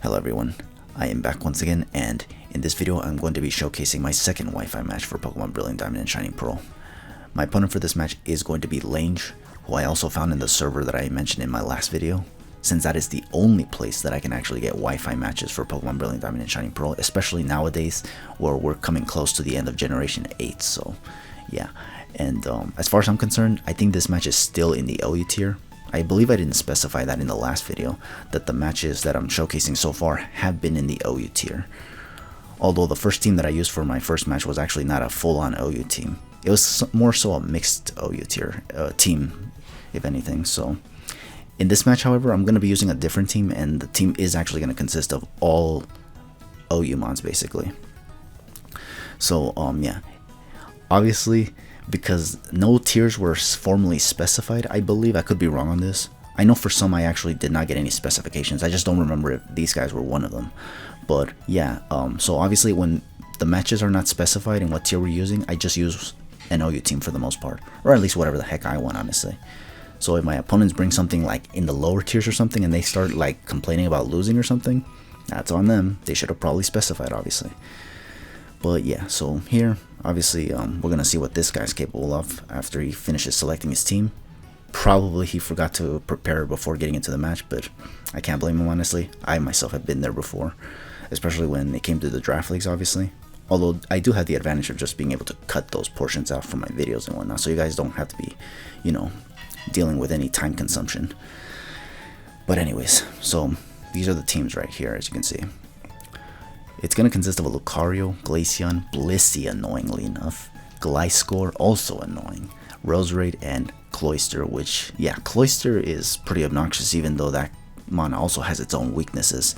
Hello everyone, I am back once again, and in this video I'm going to be showcasing my second Wi-Fi match for Pokemon Brilliant Diamond and Shining Pearl. My opponent for this match is going to be Lange, who I also found in the server that I mentioned in my last video, since that is the only place that I can actually get Wi-Fi matches for Pokemon Brilliant Diamond and Shining Pearl, especially nowadays where we're coming close to the end of Generation 8, so yeah. And as far as I'm concerned, I think this match is still in the OU tier. I believe I didn't specify that in the last video, that the matches that I'm showcasing so far have been in the OU tier. Although the first team that I used for my first match was actually not a full-on OU team. It was more so a mixed OU tier team, if anything. So in this match, however, I'm going to be using a different team, and the team is actually going to consist of all OU mons, basically. So, yeah. Obviously, because no tiers were formally specified, I believe, I could be wrong on this. I know for some I actually did not get any specifications. I just don't remember if these guys were one of them. But yeah, so obviously when the matches are not specified in what tier we're using, I just use an OU team for the most part. Or at least whatever the heck I want, honestly. So if my opponents bring something like in the lower tiers or something and they start like complaining about losing or something, that's on them. They should have probably specified, obviously. But yeah, so here, obviously, we're going to see what this guy's capable of after he finishes selecting his team. Probably he forgot to prepare before getting into the match, but I can't blame him, honestly. I myself have been there before, especially when it came to the draft leagues, obviously. Although I do have the advantage of just being able to cut those portions out from my videos and whatnot, so you guys don't have to be, you know, dealing with any time consumption. But anyways, so these are the teams right here, as you can see. It's going to consist of a Lucario, Glaceon, Blissey, annoyingly enough, Gliscor, also annoying, Roserade, and Cloyster, which, yeah, Cloyster is pretty obnoxious even though that mon also has its own weaknesses.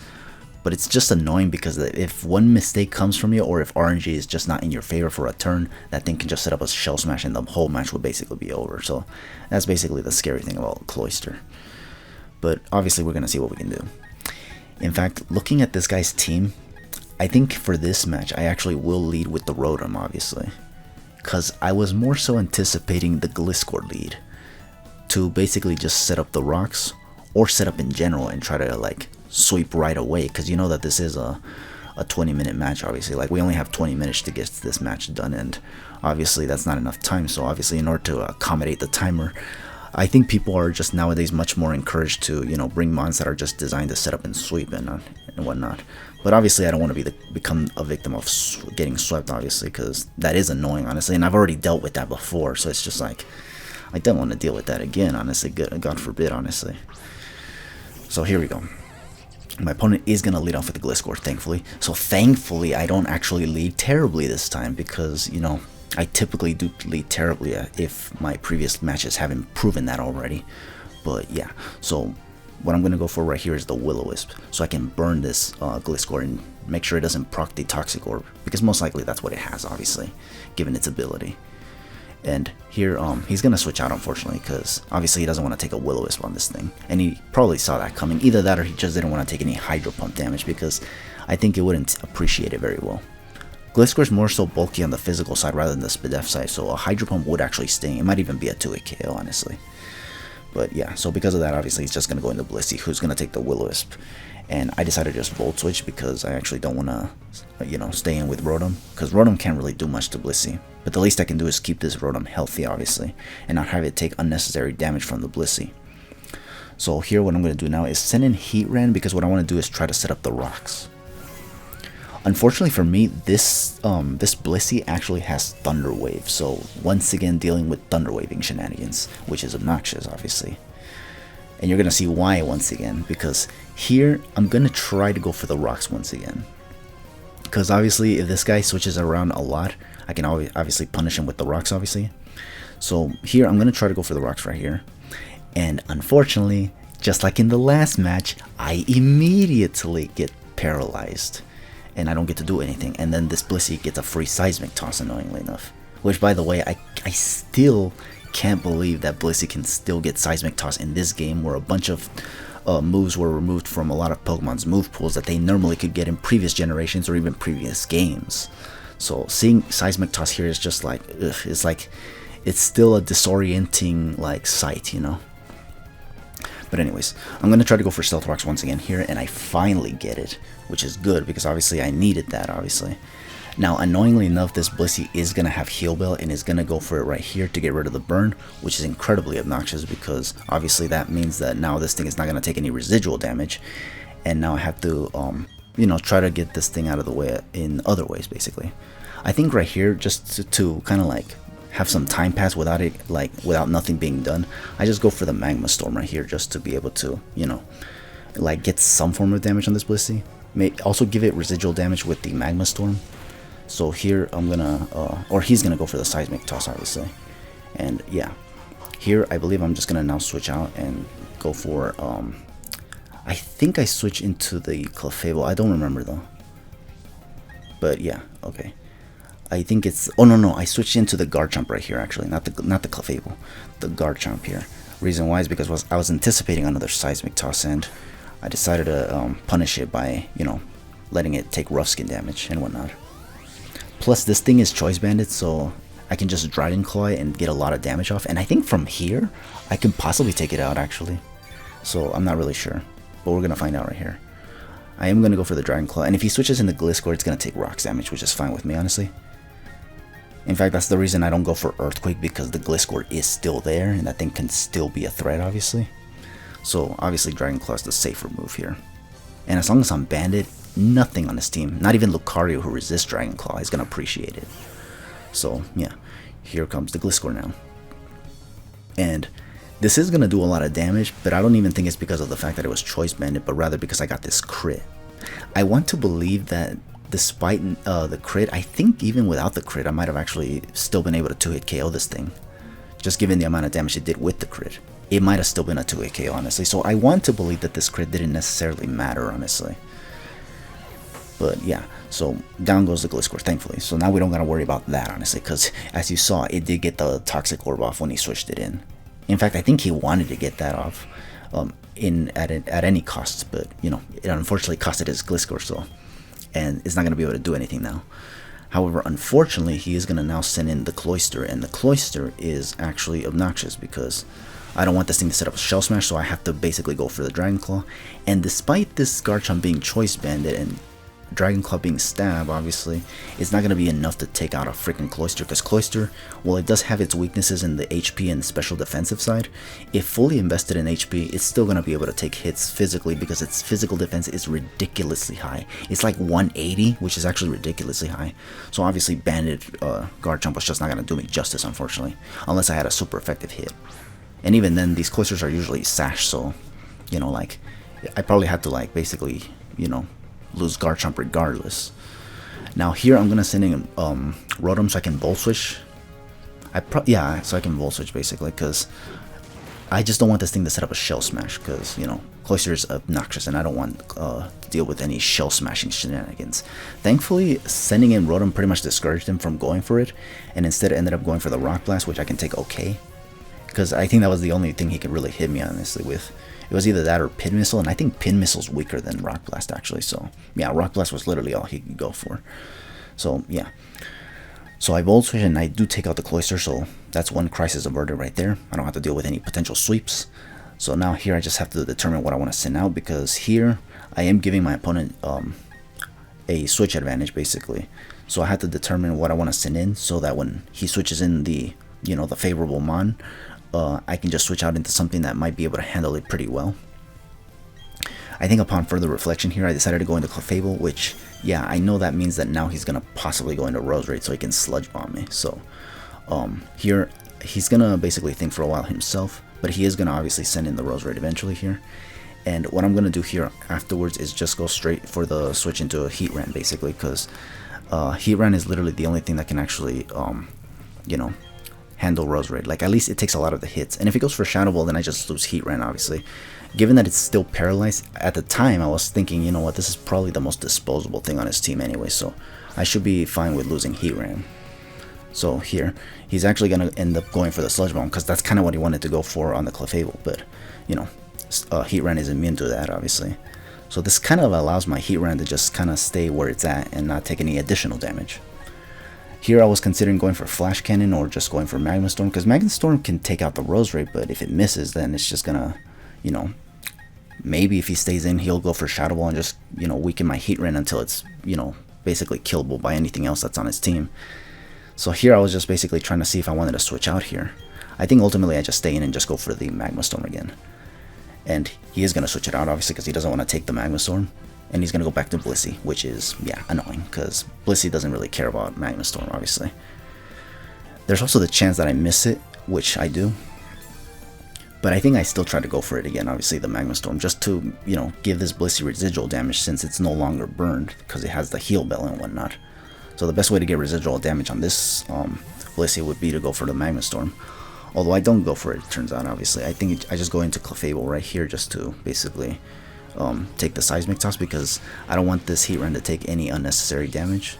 But it's just annoying because if one mistake comes from you, or if RNG is just not in your favor for a turn, that thing can just set up a Shell Smash and the whole match will basically be over. So that's basically the scary thing about Cloyster. But obviously we're going to see what we can do. In fact, looking at this guy's team, I think for this match, I actually will lead with the Rotom, obviously. Because I was more so anticipating the Gliscor lead to basically just set up the rocks, or set up in general and try to, like, sweep right away. Because you know that this is a 20-minute match, obviously. Like, we only have 20 minutes to get this match done, and obviously that's not enough time. So obviously, in order to accommodate the timer, I think people are just nowadays much more encouraged to, you know, bring mons that are just designed to set up and sweep and whatnot. But obviously I don't want to become a victim of getting swept, obviously, because that is annoying, honestly, and I've already dealt with that before, so it's just like, I don't want to deal with that again, honestly, God forbid, honestly. So here we go. My opponent is going to lead off with the Gliscor, thankfully. So thankfully I don't actually lead terribly this time, because, you know, I typically do lead terribly if my previous matches haven't proven that already. But yeah, so what I'm going to go for right here is the Will-O-Wisp, so I can burn this Gliscor and make sure it doesn't proc the Toxic Orb, because most likely that's what it has, obviously, given its ability. And here, he's going to switch out, unfortunately, because obviously he doesn't want to take a Will-O-Wisp on this thing, and he probably saw that coming. Either that or he just didn't want to take any Hydro Pump damage, because I think it wouldn't appreciate it very well. Gliscor is more so bulky on the physical side rather than the Spadef side, so a Hydro Pump would actually sting. It might even be a 2-hit KO, honestly. But yeah, so because of that, obviously he's just going to go into Blissey, who's going to take the Will-O-Wisp. And I decided to just Volt Switch because I actually don't want to, you know, stay in with Rotom, because Rotom can't really do much to Blissey. But the least I can do is keep this Rotom healthy, obviously, and not have it take unnecessary damage from the Blissey. So here what I'm going to do now is send in Heatran, because what I want to do is try to set up the rocks. Unfortunately for me, this Blissey actually has Thunder Wave, so once again dealing with Thunder Waving shenanigans, which is obnoxious, obviously. And you're going to see why once again, because here I'm going to try to go for the rocks once again. Because obviously if this guy switches around a lot, I can obviously punish him with the rocks, obviously. So here I'm going to try to go for the rocks right here. And unfortunately, just like in the last match, I immediately get paralyzed. And I don't get to do anything, and then this Blissey gets a free Seismic Toss, annoyingly enough. Which, by the way, I still can't believe that Blissey can still get Seismic Toss in this game, where a bunch of moves were removed from a lot of Pokemon's move pools that they normally could get in previous generations or even previous games. So seeing Seismic Toss here is just like, ugh, it's still a disorienting like sight, you know. But anyways, I'm going to try to go for Stealth Rocks once again here, and I finally get it, which is good because obviously I needed that, obviously. Now, annoyingly enough, this Blissey is going to have Heal Bell and is going to go for it right here to get rid of the burn, which is incredibly obnoxious because obviously that means that now this thing is not going to take any residual damage, and now I have to, you know, try to get this thing out of the way in other ways, basically. I think right here, just to kind of like have some time pass without it, like without nothing being done, I just go for the Magma Storm right here just to be able to, you know, like get some form of damage on this Blissey. May also give it residual damage with the Magma Storm. So here I'm gonna, or he's gonna go for the Seismic Toss, obviously. And yeah, here I believe I'm just gonna now switch out and go for, I think I switch into the Clefable. I don't remember though. But yeah, okay. I think it's, oh no, I switched into the Garchomp right here actually, not the Clefable, the Garchomp here. Reason why is because I was anticipating another Seismic Toss, and I decided to punish it by, you know, letting it take rough skin damage and whatnot. Plus, this thing is Choice Banded, so I can just Dragon Claw it and get a lot of damage off. And I think from here, I can possibly take it out, actually. So, I'm not really sure. But we're going to find out right here. I am going to go for the Dragon Claw. And if he switches into Gliscor, it's going to take Rocks damage, which is fine with me, honestly. In fact, that's the reason I don't go for Earthquake, because the Gliscor is still there, and that thing can still be a threat, obviously. So, obviously, Dragon Claw is the safer move here. And as long as I'm banded, nothing on this team, not even Lucario, who resists Dragon Claw, is going to appreciate it. So, yeah, here comes the Gliscor now. And this is going to do a lot of damage, but I don't even think it's because of the fact that it was Choice Banded, but rather because I got this crit. I want to believe that despite the crit, I think even without the crit, I might have actually still been able to 2-hit KO this thing. Just given the amount of damage it did with the crit. It might have still been a 2-hit KO, honestly. So I want to believe that this crit didn't necessarily matter, honestly. But yeah, so down goes the Gliscor, thankfully. So now we don't gotta worry about that, honestly, because as you saw, it did get the Toxic Orb off when he switched it in. In fact, I think he wanted to get that off at any cost, but you know, it unfortunately costed his Gliscor, so, and it's not gonna be able to do anything now. However, unfortunately, he is gonna now send in the Cloyster, and the Cloyster is actually obnoxious because I don't want this thing to set up a Shell Smash, so I have to basically go for the Dragon Claw. And despite this Garchomp being Choice Banded and Dragon Claw being Stab, obviously, it's not going to be enough to take out a freaking Cloyster, because Cloyster, while it does have its weaknesses in the HP and special defensive side, if fully invested in HP, it's still going to be able to take hits physically because its physical defense is ridiculously high. It's like 180, which is actually ridiculously high. So obviously banded Garchomp was just not going to do me justice, unfortunately, unless I had a super effective hit. And even then, these Cloysters are usually Sash, so, you know, like, I probably had to, like, basically, you know, lose Garchomp regardless. Now here I'm gonna send in Rotom so I can Volt Switch. Yeah, so I can Volt Switch basically, because I just don't want this thing to set up a Shell Smash, because you know Cloyster is obnoxious and I don't want to deal with any Shell Smashing shenanigans. Thankfully, sending in Rotom pretty much discouraged him from going for it, and instead ended up going for the Rock Blast, which I can take okay, because I think that was the only thing he could really hit me honestly with. It was either that or Pin Missile, and I think Pin Missile's weaker than Rock Blast, actually. So, yeah, Rock Blast was literally all he could go for. So, yeah. So, I Volt Switch, and I do take out the Cloyster, so that's one crisis averted right there. I don't have to deal with any potential sweeps. So, now here I just have to determine what I want to send out, because here I am giving my opponent a switch advantage, basically. So, I have to determine what I want to send in, so that when he switches in the, you know, the favorable Mon, I can just switch out into something that might be able to handle it pretty well. I think upon further reflection here, I decided to go into Clefable, which, yeah, I know that means that now he's going to possibly go into Roserade so he can Sludge Bomb me. So, here, he's going to basically think for a while himself, but he is going to obviously send in the Roserade eventually here. And what I'm going to do here afterwards is just go straight for the switch into a Heatran, basically, because Heatran is literally the only thing that can actually, you know, handle Roserade. Like, at least it takes a lot of the hits. And if it goes for Shadow Ball, then I just lose Heatran, obviously. Given that it's still paralyzed, at the time I was thinking, you know what, this is probably the most disposable thing on his team anyway, so I should be fine with losing Heatran. So here, he's actually going to end up going for the Sludge Bomb, because that's kind of what he wanted to go for on the Clefable, but, you know, Heatran is immune to that, obviously. So this kind of allows my Heatran to just kind of stay where it's at and not take any additional damage. Here I was considering going for Flash Cannon or just going for Magma Storm, because Magma Storm can take out the Roserade, but if it misses, then it's just gonna, you know, maybe if he stays in, he'll go for Shadow Ball and just, you know, weaken my Heatran until it's, you know, basically killable by anything else that's on his team. So here I was just basically trying to see if I wanted to switch out here. I think ultimately I just stay in and just go for the Magma Storm again. And he is going to switch it out, obviously, because he doesn't want to take the Magma Storm. And he's going to go back to Blissey, which is, yeah, annoying, because Blissey doesn't really care about Magma Storm, obviously. There's also the chance that I miss it, which I do. But I think I still try to go for it again, obviously, the Magma Storm, just to, you know, give this Blissey residual damage since it's no longer burned, because it has the heal bell and whatnot. So the best way to get residual damage on this Blissey would be to go for the Magma Storm. Although I don't go for it, it turns out, obviously. I think I just go into Clefable right here just to basically take the Seismic Toss, because I don't want this Heatran to take any unnecessary damage.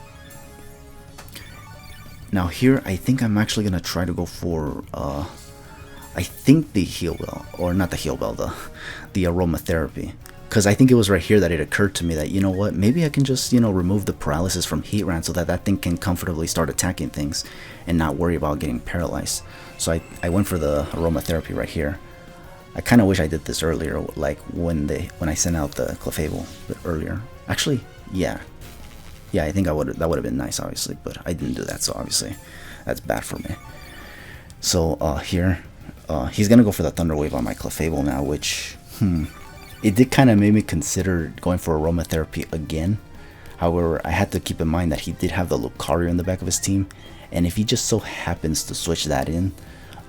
Now here, I think I'm actually going to try to go for, I think the Heal Bell, or not the Heal Bell, the Aromatherapy. Because I think it was right here that it occurred to me that, you know what, maybe I can just, you know, remove the paralysis from Heatran so that that thing can comfortably start attacking things and not worry about getting paralyzed. So I went for the Aromatherapy right here. I kind of wish I did this earlier, like when I sent out the Clefable earlier. Actually, yeah, I think that would have been nice, obviously, but I didn't do that, so obviously that's bad for me. So here, he's gonna go for the Thunder Wave on my Clefable now, which it did kind of make me consider going for Aromatherapy again. However, I had to keep in mind that he did have the Lucario in the back of his team, and if he just so happens to switch that in,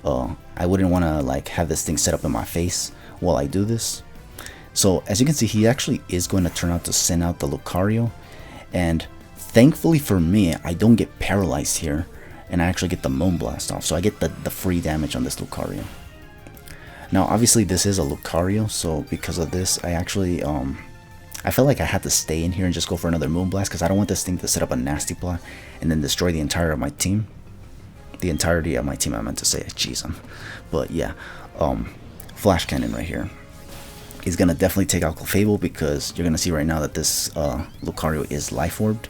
I wouldn't want to like have this thing set up in my face while I do this. So as you can see, he actually is going to turn out to send out the Lucario, and thankfully for me, I don't get paralyzed here, and I actually get the Moonblast off, so I get the free damage on this Lucario. Now obviously this is a Lucario, so because of this, I actually I felt like I had to stay in here and just go for another Moonblast, because I don't want this thing to set up a nasty plot and then destroy the entirety of my team. The entirety of my team, I meant to say. Jeez, but yeah, Flash Cannon right here is gonna definitely take out Clefable, because you're gonna see right now that this Lucario is Life Orbed,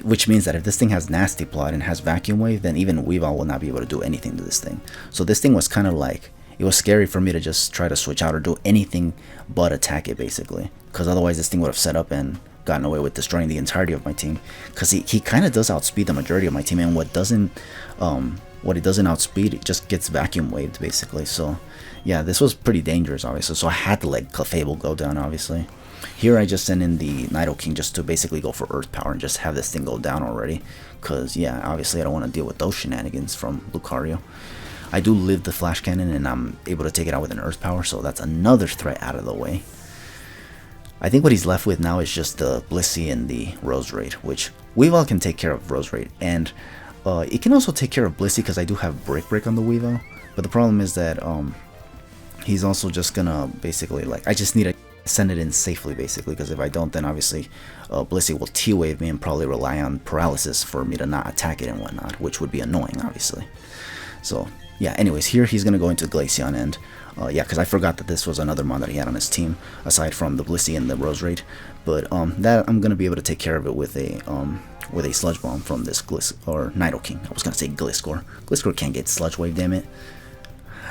which means that if this thing has Nasty Plot and has Vacuum Wave, then even Weavile will not be able to do anything to this thing. So this thing was kind of like, it was scary for me to just try to switch out or do anything but attack it, basically, because otherwise this thing would have set up and gotten away with destroying the entirety of my team, because he kind of does outspeed the majority of my team, and what it doesn't outspeed, it just gets Vacuum Waved, basically. So yeah, this was pretty dangerous, obviously, so I had to let Clefable go down, obviously. Here I just sent in the Nidoking just to basically go for Earth Power and just have this thing go down already, because yeah, obviously I don't want to deal with those shenanigans from Lucario. I do live the Flash Cannon, and I'm able to take it out with an Earth Power, so that's another threat out of the way. I think what he's left with now is just the Blissey and the Roserade, which Weavile can take care of Roserade, and it can also take care of Blissey, because I do have Brick Break on the Weavile. But the problem is that he's also just gonna basically, like, I just need to send it in safely, basically, because if I don't, then obviously Blissey will T-Wave me and probably rely on Paralysis for me to not attack it and whatnot, which would be annoying, obviously. So yeah, anyways, here he's gonna go into Glaceon, and yeah, because I forgot that this was another mon that he had on his team aside from the Blissey and the Roserade. But that I'm gonna be able to take care of it with a Sludge Bomb from this Nidoking. I was gonna say Gliscor. Gliscor can't get Sludge Wave, damn it.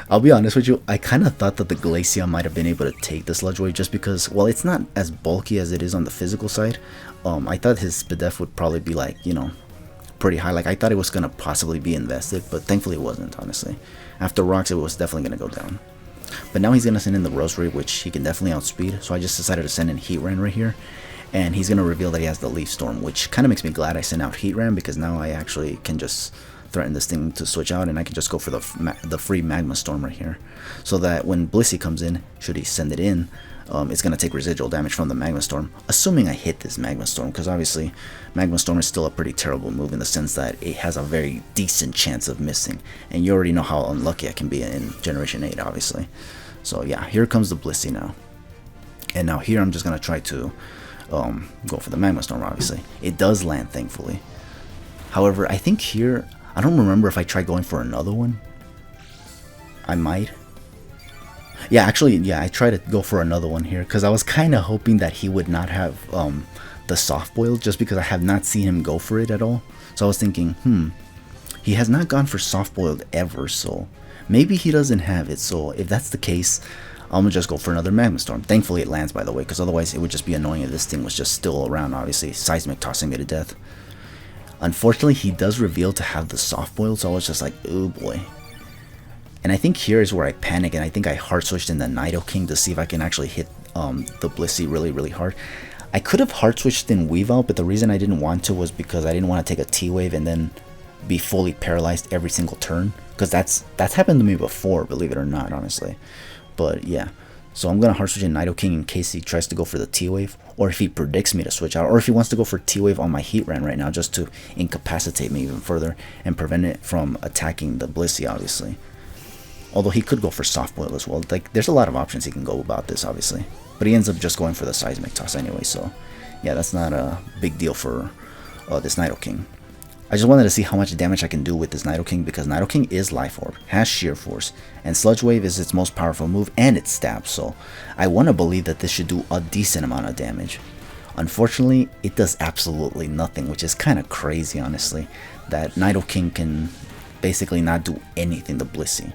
I'll be honest with you, I kind of thought that the Glaceon might have been able to take the Sludge Wave, just because, well, it's not as bulky as it is on the physical side. I thought his SPDF would probably be, like, you know, pretty high. Like, I thought it was gonna possibly be invested, but thankfully it wasn't, honestly. After Rocks, it was definitely gonna go down. But now he's gonna send in the Roserade, which he can definitely outspeed, so I just decided to send in Heatran right here. And he's gonna reveal that he has the Leaf Storm, which kind of makes me glad I sent out Heatran, because now I actually can just threaten this thing to switch out, and I can just go for the free Magma Storm right here, so that when Blissey comes in, should he send it in, it's going to take residual damage from the Magma Storm, assuming I hit this Magma Storm, because obviously Magma Storm is still a pretty terrible move in the sense that it has a very decent chance of missing, and you already know how unlucky I can be in Generation 8, obviously. So yeah, here comes the Blissey now, and now here I'm just going to try to go for the Magma Storm, obviously. It does land, thankfully. However, I think here, I don't remember if I tried going for another one. I might. Yeah, actually, yeah, I tried to go for another one here, because I was kind of hoping that he would not have the Soft Boiled, just because I have not seen him go for it at all. So I was thinking, he has not gone for Soft Boiled ever, so maybe he doesn't have it. So if that's the case, I'm gonna just go for another Magma Storm. Thankfully it lands, by the way, because otherwise it would just be annoying if this thing was just still around, obviously. Seismic tossing me to death. Unfortunately, he does reveal to have the soft boiled, so I was just like, oh boy. And I think here is where I panic, and I think I hard switched in the Nidoking to see if I can actually hit the Blissey really hard. I could have hard switched in Weavile, but the reason I didn't want to was because I didn't want to take a T-Wave and then be fully paralyzed every single turn. Because that's happened to me before, believe it or not, honestly. But yeah, so I'm going to hard switch in Nidoking in case he tries to go for the T-Wave, or if he predicts me to switch out, or if he wants to go for T-Wave on my Heatran right now just to incapacitate me even further and prevent it from attacking the Blissey, obviously. Although he could go for Soft Boil as well. Like, there's a lot of options he can go about this, obviously. But he ends up just going for the Seismic Toss anyway, so yeah, that's not a big deal for this Nidoking. I just wanted to see how much damage I can do with this Nidoking, because Nidoking is Life Orb, has Sheer Force, and Sludge Wave is its most powerful move, and it stabs, so I want to believe that this should do a decent amount of damage. Unfortunately, it does absolutely nothing, which is kind of crazy, honestly, that Nidoking can basically not do anything to Blissey.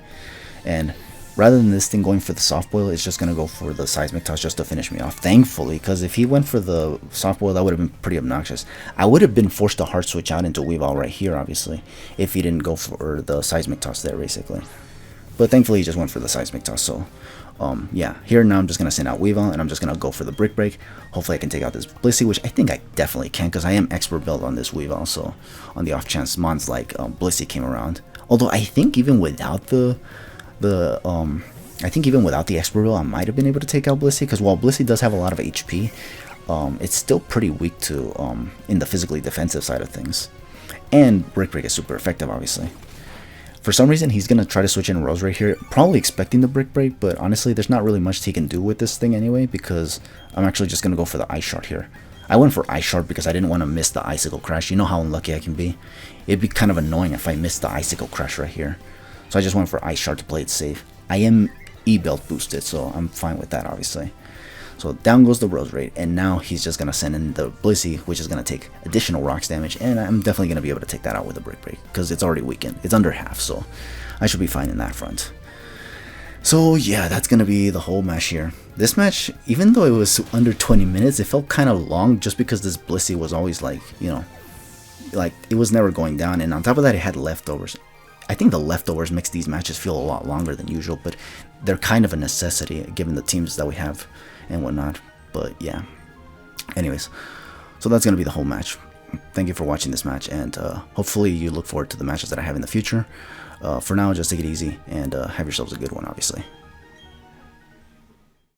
And rather than this thing going for the Soft Boil, it's just going to go for the Seismic Toss just to finish me off. Thankfully, because if he went for the Soft Boil, that would have been pretty obnoxious. I would have been forced to hard switch out into Weavile right here, obviously, if he didn't go for the Seismic Toss there, basically. But thankfully, he just went for the Seismic Toss, so yeah. Here now I'm just going to send out Weavile, and I'm just going to go for the Brick Break. Hopefully I can take out this Blissey, which I think I definitely can, because I am expert build on this Weavile, so on the off chance mons like Blissey came around. Although I think even without the expert build, I might have been able to take out Blissey, because while Blissey does have a lot of HP, it's still pretty weak to in the physically defensive side of things. And Brick Break is super effective, obviously. For some reason, he's going to try to switch in Rose right here, probably expecting the Brick Break, but honestly, there's not really much he can do with this thing anyway, because I'm actually just going to go for the Ice Shard here. I went for Ice Shard because I didn't want to miss the Icicle Crash. You know how unlucky I can be. It'd be kind of annoying if I missed the Icicle Crash right here. So I just went for Ice Shard to play it safe. I am E-Belt boosted, so I'm fine with that, obviously. So down goes the Rose Raid, and now he's just going to send in the Blissey, which is going to take additional Rocks damage, and I'm definitely going to be able to take that out with a Brick Break, because it's already weakened. It's under half, so I should be fine in that front. So yeah, that's going to be the whole match here. This match, even though it was under 20 minutes, it felt kind of long just because this Blissey was always like, you know, like it was never going down, and on top of that it had leftovers. I think the leftovers makes these matches feel a lot longer than usual, but they're kind of a necessity given the teams that we have and whatnot. But yeah, anyways, so that's going to be the whole match. Thank you for watching this match, and hopefully you look forward to the matches that I have in the future. For now, just take it easy and have yourselves a good one, obviously.